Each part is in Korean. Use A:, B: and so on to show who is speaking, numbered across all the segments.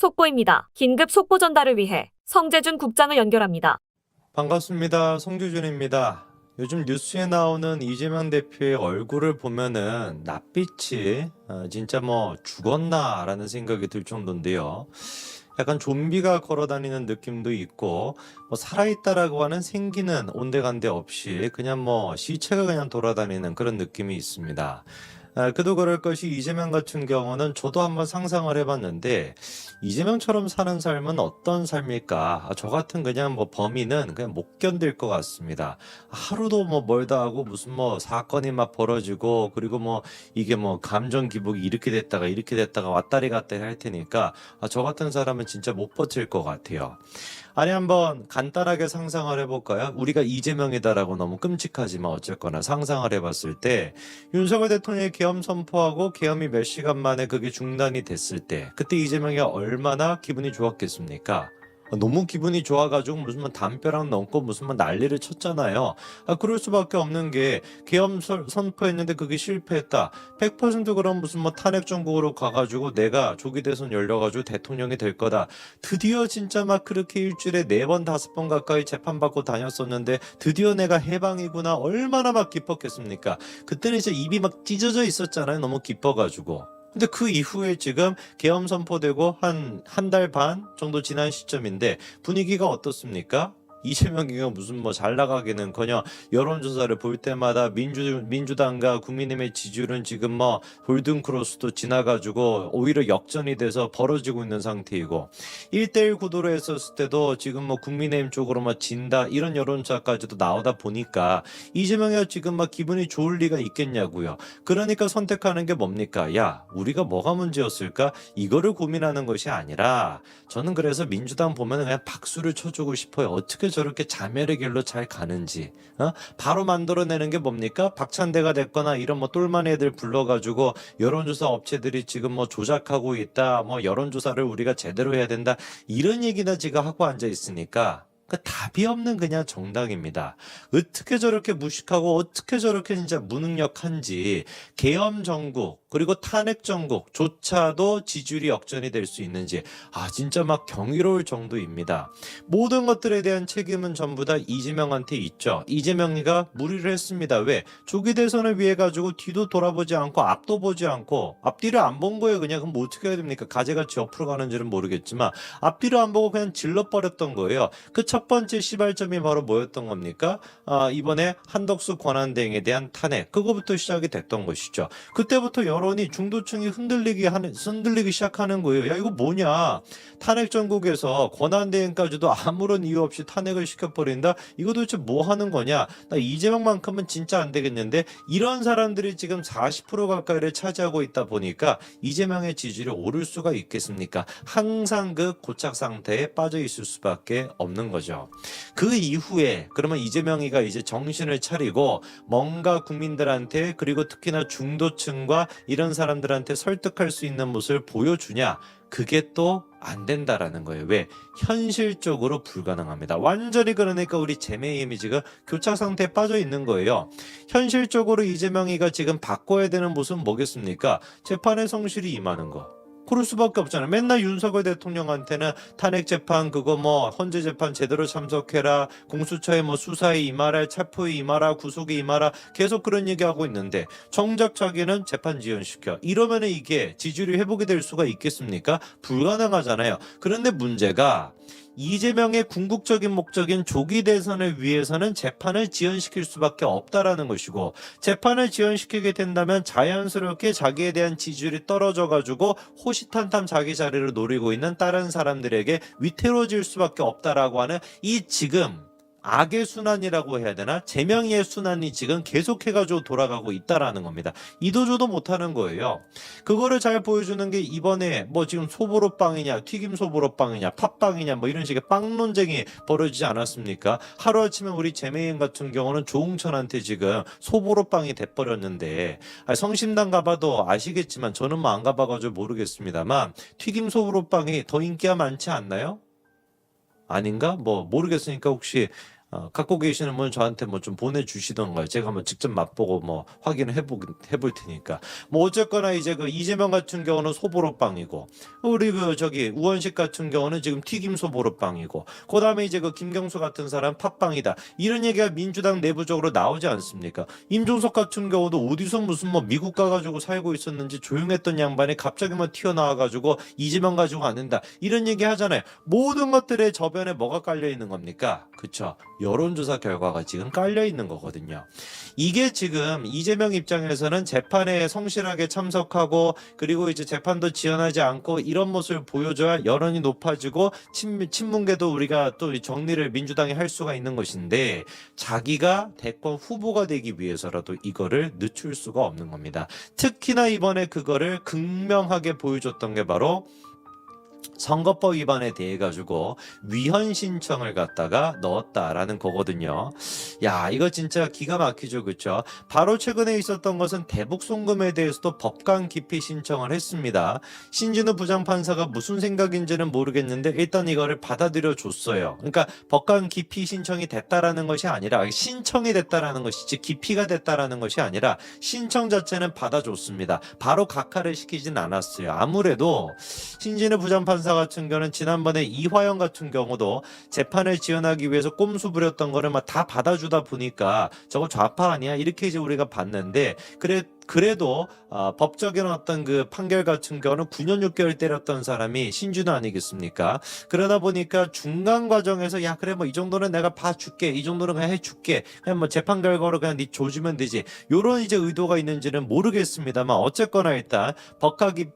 A: 속보입니다. 긴급 속보 전달을 위해 성재준 국장을 연결합니다.
B: 반갑습니다. 송규준입니다. 요즘 뉴스에 나오는 이재명 대표의 얼굴을 보면은 낯빛이 진짜 뭐 죽었나라는 생각이 들 정도인데요. 약간 좀비가 걸어다니는 느낌도 있고 뭐 살아있다라고 하는 생기는 온데간데 없이 그냥 뭐 시체가 그냥 돌아다니는 그런 느낌이 있습니다. 그도 그럴 것이 이재명 같은 경우는 저도 한번 상상을 해봤는데 이재명처럼 사는 삶은 어떤 삶일까? 저 같은 그냥 뭐 범인은 그냥 못 견딜 것 같습니다. 하루도 뭐 멀다 하고 무슨 뭐 사건이 막 벌어지고 그리고 뭐 이게 뭐 감정 기복이 이렇게 됐다가 왔다리 갔다리 할 테니까 저 같은 사람은 진짜 못 버틸 것 같아요. 아니 한번 간단하게 상상을 해볼까요? 우리가 이재명이다라고 너무 끔찍하지만 어쨌거나 상상을 해봤을 때 윤석열 대통령이 계엄 선포하고 계엄이 몇 시간 만에 그게 중단이 됐을 때 그때 이재명이 얼마나 기분이 좋았겠습니까? 너무 기분이 좋아가지고 무슨 뭐 담벼락 넘고 무슨 뭐 난리를 쳤잖아요. 그럴 수밖에 없는 게 계엄 선포했는데 그게 실패했다. 100% 그럼 무슨 뭐 탄핵 정국으로 가가지고 내가 조기 대선 열려가지고 대통령이 될 거다. 드디어 진짜 막 그렇게 일주일에 4번 5번 가까이 재판받고 다녔었는데 드디어 내가 해방이구나. 얼마나 막 기뻤겠습니까? 그때는 이제 입이 막 찢어져 있었잖아요. 너무 기뻐가지고. 근데 그 이후에 지금 계엄 선포되고 한 달 반 정도 지난 시점인데 분위기가 어떻습니까? 이재명이가 무슨 뭐 잘 나가기는커녕 여론조사를 볼 때마다 민주당과 국민의힘의 지지율은 지금 뭐 골든크로스도 지나가지고 오히려 역전이 돼서 벌어지고 있는 상태이고 1대1 구도로 했었을 때도 지금 뭐 국민의힘 쪽으로 뭐 진다 이런 여론조사까지도 나오다 보니까 이재명이가 지금 막 기분이 좋을 리가 있겠냐고요. 그러니까 선택하는 게 뭡니까? 야, 우리가 뭐가 문제였을까? 이거를 고민하는 것이 아니라 저는 그래서 민주당 보면 그냥 박수를 쳐주고 싶어요. 어떻게 저렇게 자멸의 길로 잘 가는지 바로 만들어내는 게 뭡니까? 박찬대가 됐거나 이런 뭐 똘만 애들 불러가지고 여론조사 업체들이 지금 뭐 조작하고 있다 뭐 여론조사를 우리가 제대로 해야 된다 이런 얘기나 지금 하고 앉아 있으니까 그 답이 없는 그냥 정당입니다. 어떻게 저렇게 무식하고 어떻게 저렇게 진짜 무능력한지 계엄 정국 그리고 탄핵 정국조차도 지지율이 역전이 될 수 있는지 진짜 막 경이로울 정도입니다. 모든 것들에 대한 책임은 전부 다 이재명한테 있죠. 이재명이가 무리를 했습니다. 왜? 조기 대선을 위해 가지고 뒤도 돌아보지 않고 앞도 보지 않고 앞뒤를 안 본 거예요. 그냥 그럼 뭐 어떻게 해야 됩니까? 가재같이 옆으로 가는지는 모르겠지만 앞뒤를 안 보고 그냥 질러버렸던 거예요. 그 첫 번째 시발점이 바로 뭐였던 겁니까? 이번에 한덕수 권한대행에 대한 탄핵 그거부터 시작이 됐던 것이죠. 그때부터 여론이 중도층이 흔들리기 시작하는 거예요. 야 이거 뭐냐? 탄핵 전국에서 권한대행까지도 아무런 이유 없이 탄핵을 시켜버린다? 이거 도대체 뭐 하는 거냐? 나 이재명만큼은 진짜 안 되겠는데 이런 사람들이 지금 40% 가까이를 차지하고 있다 보니까 이재명의 지지율이 오를 수가 있겠습니까? 항상 그 고착 상태에 빠져 있을 수밖에 없는 거죠. 그 이후에 그러면 이재명이가 이제 정신을 차리고 뭔가 국민들한테 그리고 특히나 중도층과 이런 사람들한테 설득할 수 있는 모습을 보여주냐? 그게 또 안 된다라는 거예요. 왜? 현실적으로 불가능합니다. 완전히 그러니까 우리 재매임이 지금 교착 상태에 빠져 있는 거예요. 현실적으로 이재명이가 지금 바꿔야 되는 모습은 뭐겠습니까? 재판의 성실히 임하는 거. 그럴 수밖에 없잖아요. 맨날 윤석열 대통령한테는 탄핵 재판 그거 뭐 헌재 재판 제대로 참석해라. 공수처에 뭐 수사에 임하라. 체포에 임하라. 구속에 임하라. 계속 그런 얘기하고 있는데 정작 자기는 재판 지연시켜. 이러면은 이게 지지율이 회복이 될 수가 있겠습니까? 불가능하잖아요. 그런데 문제가 이재명의 궁극적인 목적인 조기 대선을 위해서는 재판을 지연시킬 수밖에 없다라는 것이고 재판을 지연시키게 된다면 자연스럽게 자기에 대한 지지율이 떨어져가지고 호시탐탐 자기 자리를 노리고 있는 다른 사람들에게 위태로워질 수밖에 없다라고 하는 이 지금 악의 순환이라고 해야 되나? 재명의 순환이 지금 계속해가지고 돌아가고 있다라는 겁니다. 이도저도 못하는 거예요. 그거를 잘 보여주는 게 이번에 뭐 지금 소보로빵이냐 튀김 소보로빵이냐 팥빵이냐 뭐 이런 식의 빵 논쟁이 벌어지지 않았습니까? 하루아침에 우리 재명인 같은 경우는 조홍천한테 지금 소보로빵이 돼버렸는데 성심당 가봐도 아시겠지만 저는 뭐 안 가봐가지고 모르겠습니다만 튀김 소보로빵이 더 인기가 많지 않나요? 아닌가? 뭐 모르겠으니까 혹시 갖고 계시는 분 저한테 뭐 좀 보내주시던가요. 제가 한번 직접 맛보고 뭐 확인을 해볼 테니까. 뭐 어쨌거나 이제 그 이재명 같은 경우는 소보로빵이고, 우리 그 저기 우원식 같은 경우는 지금 튀김 소보로빵이고, 그 다음에 이제 그 김경수 같은 사람 팥빵이다. 이런 얘기가 민주당 내부적으로 나오지 않습니까? 임종석 같은 경우도 어디서 무슨 뭐 미국 가가지고 살고 있었는지 조용했던 양반이 갑자기만 튀어나와가지고 이재명 가지고 안 된다. 이런 얘기 하잖아요. 모든 것들의 저변에 뭐가 깔려 있는 겁니까? 그쵸? 여론조사 결과가 지금 깔려 있는 거거든요. 이게 지금 이재명 입장에서는 재판에 성실하게 참석하고, 그리고 이제 재판도 지연하지 않고 이런 모습을 보여줘야 여론이 높아지고 친문계도 우리가 또 정리를 민주당이 할 수가 있는 것인데, 자기가 대권 후보가 되기 위해서라도 이거를 늦출 수가 없는 겁니다. 특히나 이번에 그거를 극명하게 보여줬던 게 바로 선거법 위반에 대해 가지고 위헌 신청을 갖다가 넣었다라는 거거든요. 야, 이거 진짜 기가 막히죠, 그렇죠? 바로 최근에 있었던 것은 대북 송금에 대해서도 법관 기피 신청을 했습니다. 신진우 부장판사가 무슨 생각인지는 모르겠는데 일단 이거를 받아들여 줬어요. 그러니까 법관 기피 신청이 됐다라는 것이 아니라, 신청이 됐다라는 것이지 기피가 됐다라는 것이 아니라 신청 자체는 받아줬습니다. 바로 각하를 시키진 않았어요. 아무래도 신진우 부장판사 같은 경우는 지난번에 이화영 같은 경우도 재판을 지연하기 위해서 꼼수 부렸던 거를 막 다 받아주다 보니까 저거 좌파 아니야? 이렇게 이제 우리가 봤는데, 그래도 법적인 어떤 그 판결 같은 경우는 9년 6개월 때렸던 사람이 신준호 아니겠습니까? 그러다 보니까 중간 과정에서 야, 그래 뭐 이 정도는 내가 봐줄게, 이 정도는 그냥 해줄게, 그냥 뭐 재판 결과로 그냥 네 줘주면 되지, 요런 이제 의도가 있는지는 모르겠습니다만 어쨌거나 일단 법학이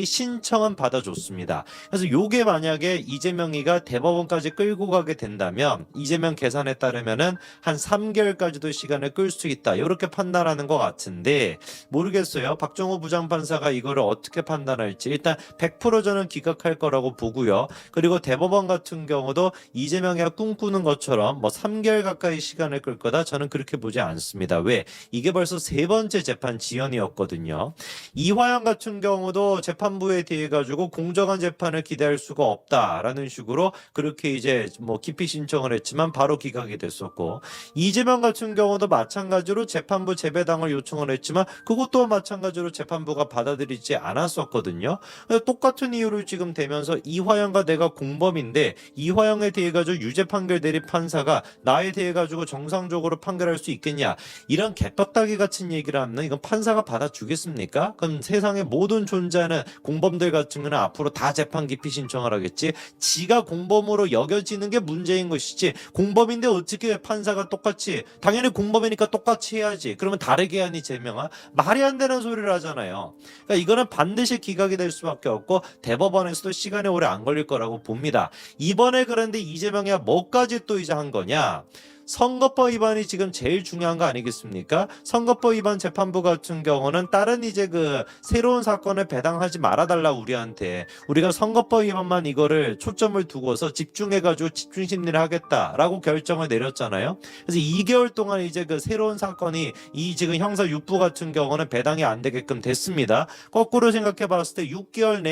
B: 신청은 받아줬습니다. 그래서 요게 만약에 이재명이가 대법원까지 끌고 가게 된다면 이재명 계산에 따르면은 한 3개월까지도 시간을 끌 수 있다, 이렇게 판단하는 것 같은데 모르겠어요. 박정호 부장판사가 이거를 어떻게 판단할지. 일단 100% 저는 기각할 거라고 보고요. 그리고 대법원 같은 경우도 이재명이 꿈꾸는 것처럼 뭐 3개월 가까이 시간을 끌 거다, 저는 그렇게 보지 않습니다. 왜? 이게 벌써 세 번째 재판 지연이었거든요. 이화영 같은 경우도 재판부에 대해 가지고 공정한 재판을 기대할 수가 없다라는 식으로 그렇게 이제 뭐 기피 신청을 했지만 바로 기각이 됐었고, 이재명 같은 경우도 마찬가지로 재판부 재배당을 요청을 했지만 그것도 마찬가지로 재판부가 받아들이지 않았었거든요. 똑같은 이유를 지금 대면서 이화영과 내가 공범인데 이화영에 대해 가지고 유죄 판결 내린 판사가 나에 대해 가지고 정상적으로 판결할 수 있겠냐, 이런 개떡다기 같은 얘기를 하면 이건 판사가 받아주겠습니까? 그럼 세상의 모든 존재하는 공범들 같은 경우는 앞으로 다 재판 기피 신청을 하겠지. 지가 공범으로 여겨지는 게 문제인 것이지, 공범인데 어떻게 판사가 똑같이, 당연히 공범이니까 똑같이 해야지, 그러면 다르게 하니 제명아, 말이 안 되는 소리를 하잖아요. 그러니까 이거는 반드시 기각이 될 수밖에 없고 대법원에서도 시간이 오래 안 걸릴 거라고 봅니다. 이번에 그런데 이재명이 뭐까지 또 이제 한 거냐, 선거법 위반이 지금 제일 중요한 거 아니겠습니까? 선거법 위반 재판부 같은 경우는 다른 이제 그 새로운 사건을 배당하지 말아달라, 우리한테. 우리가 선거법 위반만 이거를 초점을 두고서 집중해가지고 집중심리를 하겠다라고 결정을 내렸잖아요. 그래서 2개월 동안 이제 그 새로운 사건이 이 지금 형사 6부 같은 경우는 배당이 안 되게끔 됐습니다. 거꾸로 생각해 봤을 때 2개월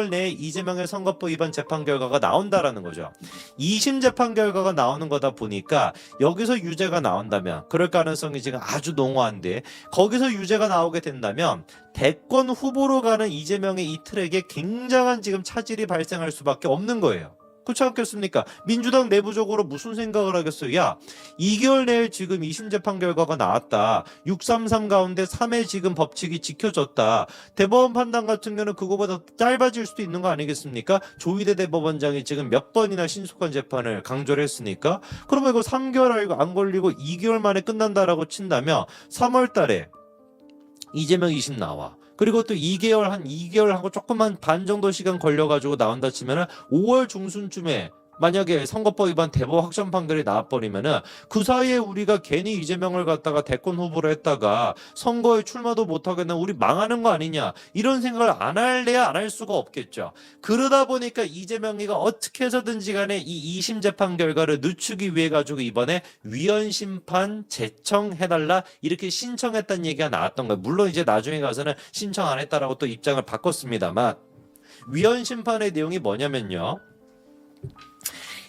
B: 내에 이재명의 선거법 위반 재판 결과가 나온다라는 거죠. 2심 재판 결과가 나오는 거다 보니까 여기서 유죄가 나온다면, 그럴 가능성이 지금 아주 농후한데, 거기서 유죄가 나오게 된다면 대권 후보로 가는 이재명의 이 트랙에 굉장한 지금 차질이 발생할 수밖에 없는 거예요. 그렇지 않겠습니까? 민주당 내부적으로 무슨 생각을 하겠어요? 야, 2개월 내에 지금 2심 재판 결과가 나왔다. 633 가운데 3회 지금 법칙이 지켜졌다. 대법원 판단 같은 경우는 그거보다 짧아질 수도 있는 거 아니겠습니까? 조희대 대법원장이 지금 몇 번이나 신속한 재판을 강조를 했으니까. 그러면 이거 3개월 안 걸리고 2개월 만에 끝난다라고 친다면 3월 달에 이재명 2심 나와. 그리고 또 2개월 하고 조금만 반 정도 시간 걸려가지고 나온다 치면은 5월 중순쯤에 만약에 선거법 위반 대법 확정 판결이 나와버리면은 그 사이에 우리가 괜히 이재명을 갖다가 대권 후보로 했다가 선거에 출마도 못하겠나, 우리 망하는 거 아니냐, 이런 생각을 안 할래야 안 할 수가 없겠죠. 그러다 보니까 이재명이가 어떻게 해서든지 간에 이 2심 재판 결과를 늦추기 위해 가지고 이번에 위헌 심판 제청해달라 이렇게 신청했다는 얘기가 나왔던 거예요. 물론 이제 나중에 가서는 신청 안 했다라고 또 입장을 바꿨습니다만, 위헌 심판의 내용이 뭐냐면요,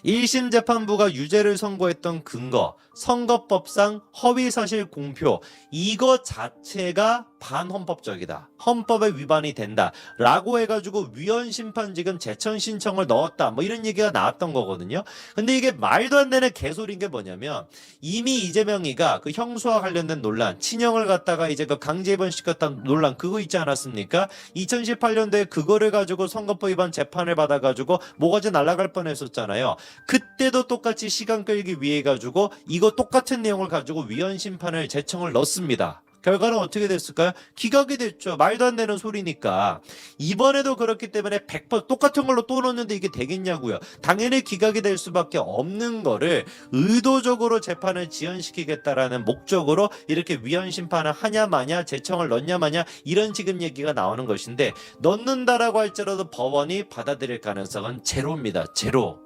B: 1심 재판부가 유죄를 선고했던 근거, 선거법상 허위사실 공표, 이거 자체가 반헌법적이다. 헌법에 위반이 된다. 라고 해가지고 위헌심판 지금 제청 신청을 넣었다. 뭐 이런 얘기가 나왔던 거거든요. 근데 이게 말도 안 되는 개소리인 게 뭐냐면 이미 이재명이가 그 형수와 관련된 논란, 친형을 갖다가 이제 그 강제 입원시켰다는 논란 그거 있지 않았습니까? 2018년도에 그거를 가지고 선거법 위반 재판을 받아가지고 모가지 날아갈 뻔했었잖아요. 그때도 똑같이 시간 끌기 위해 해가지고 이거 똑같은 내용을 가지고 위헌심판을 제청을 넣습니다. 결과는 어떻게 됐을까요? 기각이 됐죠. 말도 안 되는 소리니까. 이번에도 그렇기 때문에 100% 똑같은 걸로 또 넣었는데 이게 되겠냐고요. 당연히 기각이 될 수밖에 없는 거를 의도적으로 재판을 지연시키겠다라는 목적으로 이렇게 위헌 심판을 하냐 마냐, 재청을 넣냐 마냐 이런 지금 얘기가 나오는 것인데 넣는다라고 할지라도 법원이 받아들일 가능성은 제로입니다. 제로.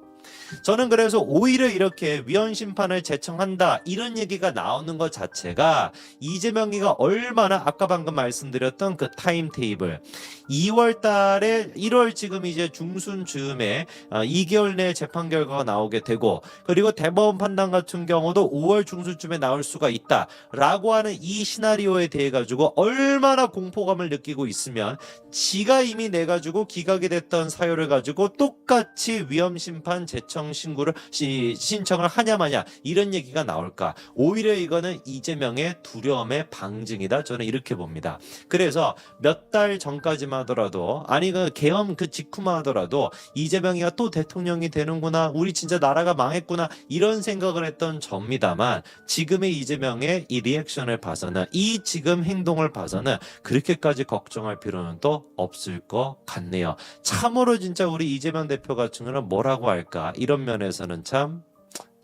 B: 저는 그래서 오히려 이렇게 위헌 심판을 제청한다 이런 얘기가 나오는 것 자체가 이재명이가 얼마나 아까 방금 말씀드렸던 그 타임테이블 2월 달에 1월 지금 이제 중순 즈음에 2개월 내에 재판 결과가 나오게 되고 그리고 대법원 판단 같은 경우도 5월 중순쯤에 나올 수가 있다 라고 하는 이 시나리오에 대해 가지고 얼마나 공포감을 느끼고 있으면 지가 이미 내가지고 기각이 됐던 사유를 가지고 똑같이 위헌 심판 제청 신청을 하냐 마냐 이런 얘기가 나올까. 오히려 이거는 이재명의 두려움의 방증이다. 저는 이렇게 봅니다. 그래서 몇 달 전까지만 하더라도 아니 그 계엄 그 직후만 하더라도 이재명이가 또 대통령이 되는구나. 우리 진짜 나라가 망했구나. 이런 생각을 했던 접니다만 지금의 이재명의 이 리액션을 봐서는 이 지금 행동을 봐서는 그렇게까지 걱정할 필요는 또 없을 것 같네요. 참으로 진짜 우리 이재명 대표 같은 경우는 뭐라고 할까 이런 면에서는 참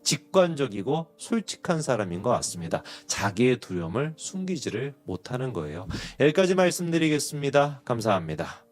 B: 직관적이고 솔직한 사람인 것 같습니다. 자기의 두려움을 숨기지를 못하는 거예요. 여기까지 말씀드리겠습니다. 감사합니다.